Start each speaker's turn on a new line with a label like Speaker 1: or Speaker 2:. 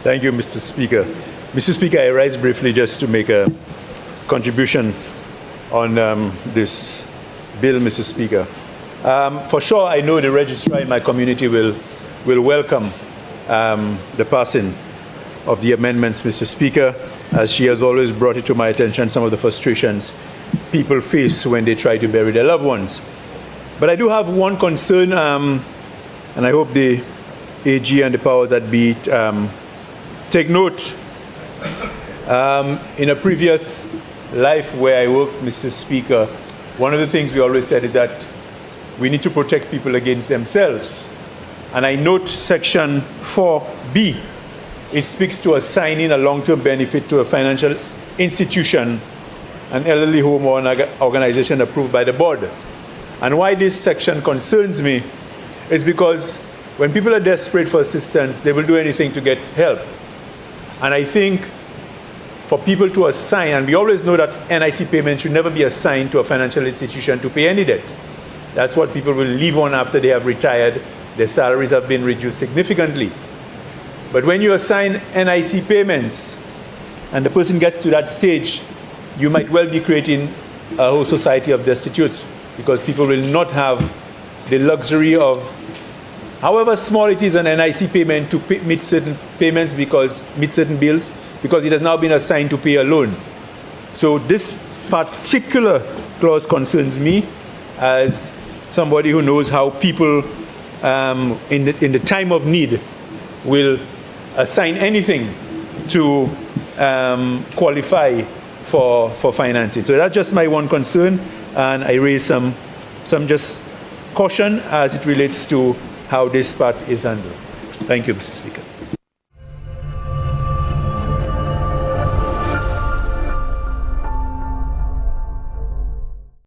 Speaker 1: Thank you, Mr. Speaker. Mr. Speaker, I rise briefly just to make a contribution on this bill, Mr. Speaker. For sure, I know the registrar in my community will welcome the passing of the amendments, Mr. Speaker, as she has always brought it to my attention some of the frustrations people face when they try to bury their loved ones. But I do have one concern, and I hope the AG and the powers that be take note. In a previous life where I worked, Mr. Speaker, one of the things we always said is that we need to protect people against themselves. And I note section 4B. It speaks to assigning a long-term benefit to a financial institution, an elderly home or an organization approved by the board. And why this section concerns me is because when people are desperate for assistance, they will do anything to get help. And I think for people to assign, and we always know that NIC payments should never be assigned to a financial institution to pay any debt. That's what people will live on after they have retired. Their salaries have been reduced significantly. But when you assign NIC payments and the person gets to that stage, you might well be creating a whole society of destitutes because people will not have the luxury of, however small it is, an NIC payment to meet certain payments meet certain bills, because it has now been assigned to pay a loan. So this particular clause concerns me as somebody who knows how people in the time of need will assign anything to qualify for financing. So that's just my one concern, and I raise some just caution as it relates to how this part is handled. Thank you, Mr. Speaker.